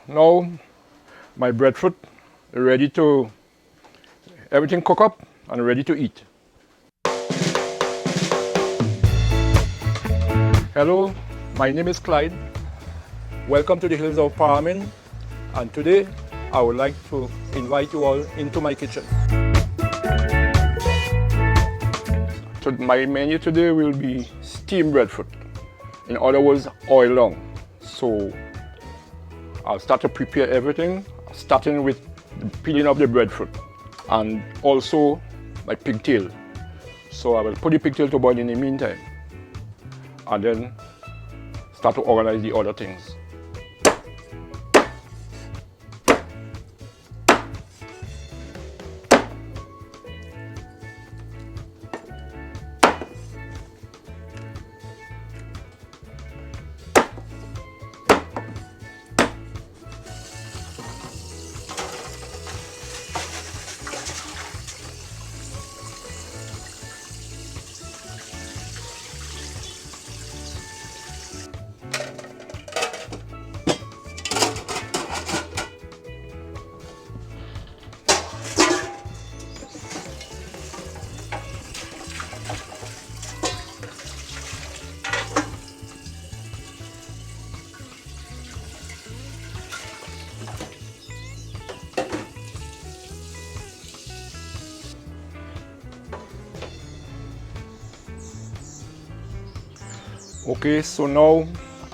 now my breadfruit ready to, everything cook up and ready to eat. Hello, my name is Clyde. Welcome to the hills of Paramin, and today I would like to invite you all into my kitchen. So my menu today will be steamed breadfruit, in other words, oil down. So I'll start to prepare everything, starting with the peeling of the breadfruit and also my pigtail. So I will put the pigtail to boil in the meantime and then start to organize the other things. Okay, so now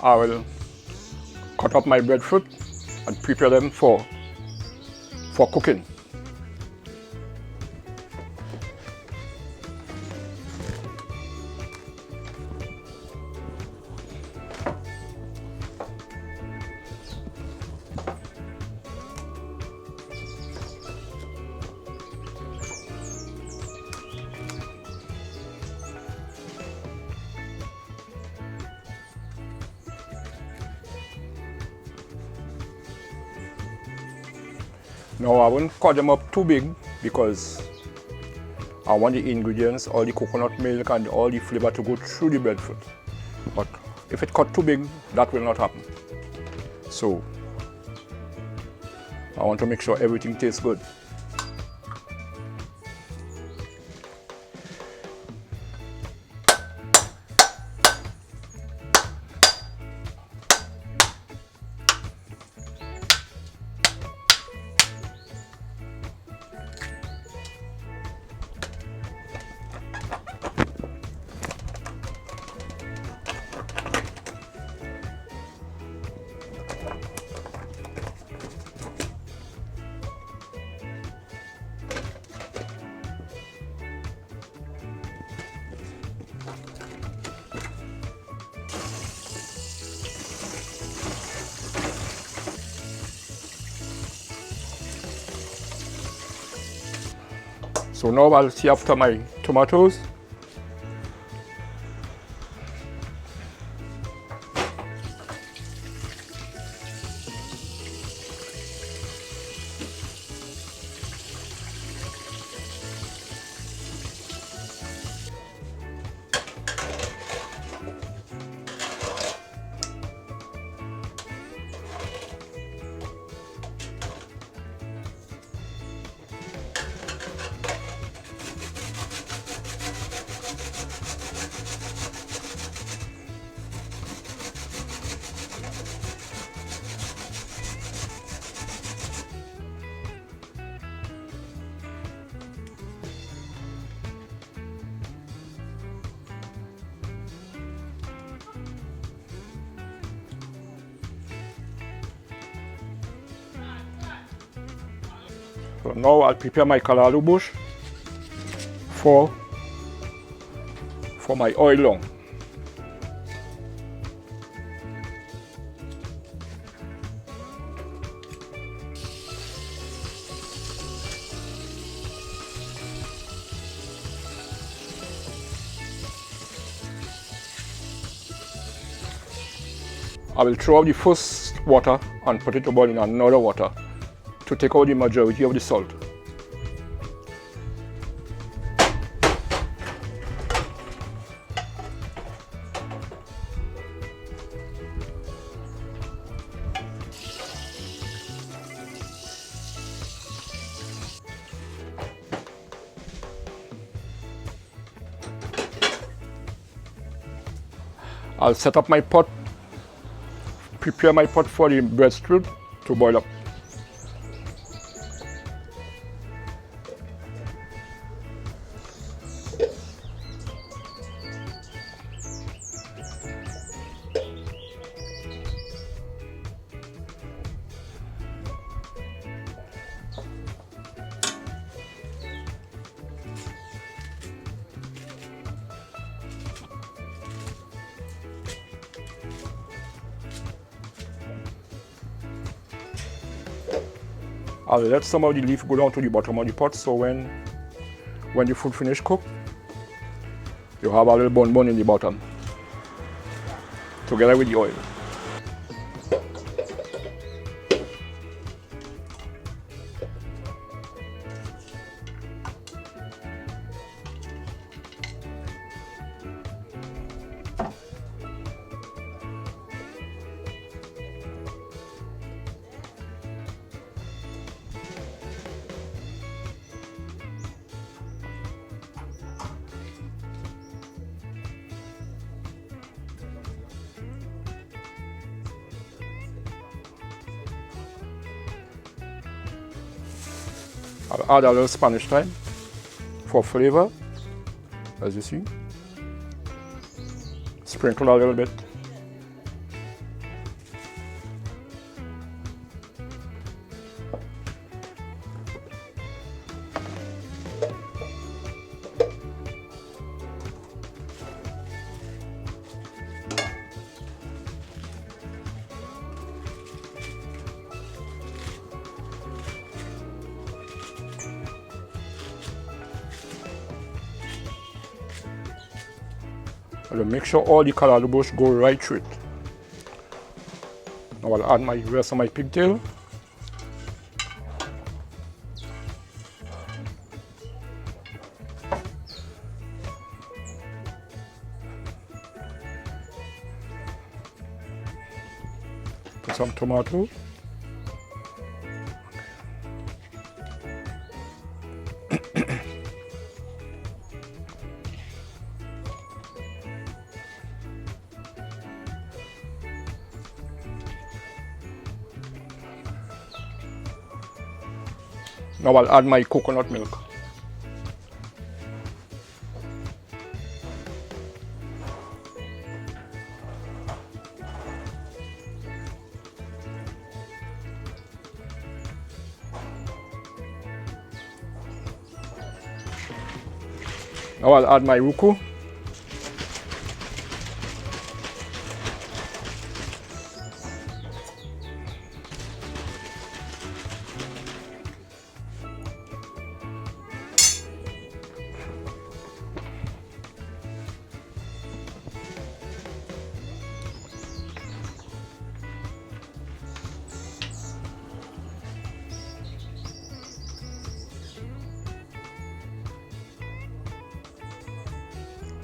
I will cut up my breadfruit and prepare them for cooking. Now I won't cut them up too big because I want the ingredients, all the coconut milk and all the flavor to go through the breadfruit. But if it cut too big, that will not happen. So I want to make sure everything tastes good. So now I'll see after my tomatoes. So now I'll prepare my callaloo bush for my oil long. I will throw out the first water and put it to boil in another water to take out the majority of the salt. I'll set up my pot, prepare my pot for the breadfruit to boil up. I'll let some of the leaf go down to the bottom of the pot, so when the food finish cook, you have a little bun in the bottom, together with the oil. I'll add a little Spanish thyme for flavor, as you see. Sprinkle a little bit. I'll make sure all the calabash go right through it. Now I'll add my rest of my pigtail. Put some tomato. Now I'll add my coconut milk. Now I'll add my ruku.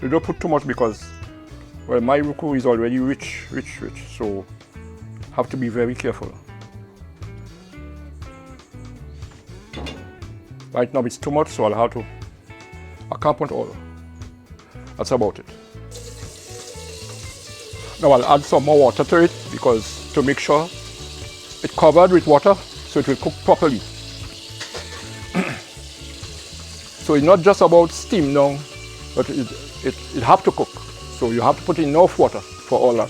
You don't put too much because, well, my ruku is already rich, so have to be very careful. Right now it's too much, so I can't put all. That's about it. Now I'll add some more water to it because to make sure it's covered with water so it will cook properly. So it's not just about steam now, but it have to cook. So you have to put enough water for all that.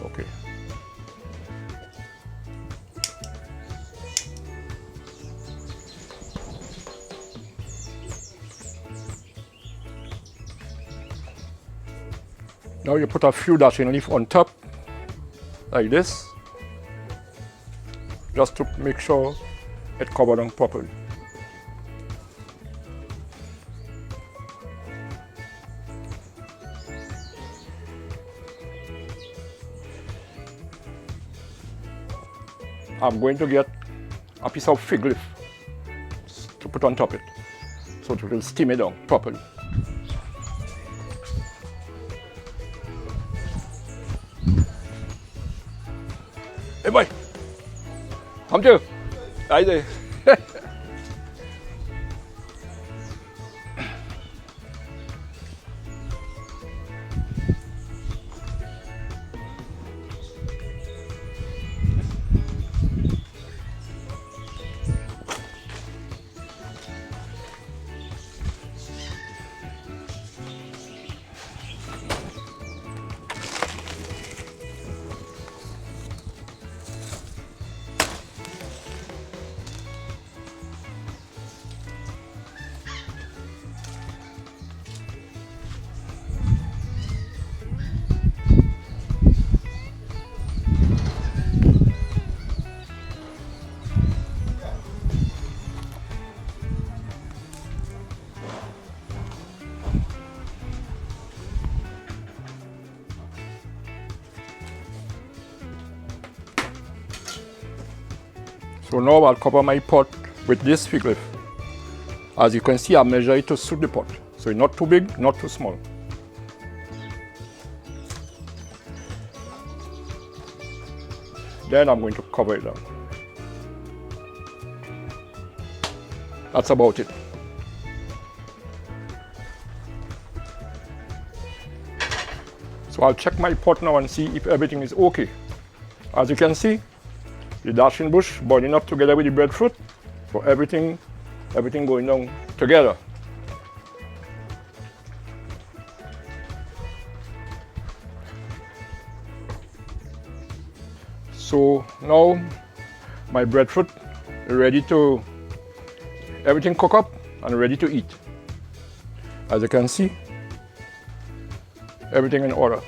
Okay. Now you put a few dashing leaf on top, like this, just to make sure it covered on properly. I'm going to get a piece of fig leaf to put on top of it, so it will steam it down properly. Hey boy, come to. Hi there. So now I'll cover my pot with this fig leaf. As you can see, I measure it to suit the pot. So it's not too big, not too small. Then I'm going to cover it down. That's about it. So I'll check my pot now and see if everything is okay. As you can see, the dashing bush boiling up together with the breadfruit. So everything going down together. So now my breadfruit is ready to, everything cook up and ready to eat. As you can see, everything in order.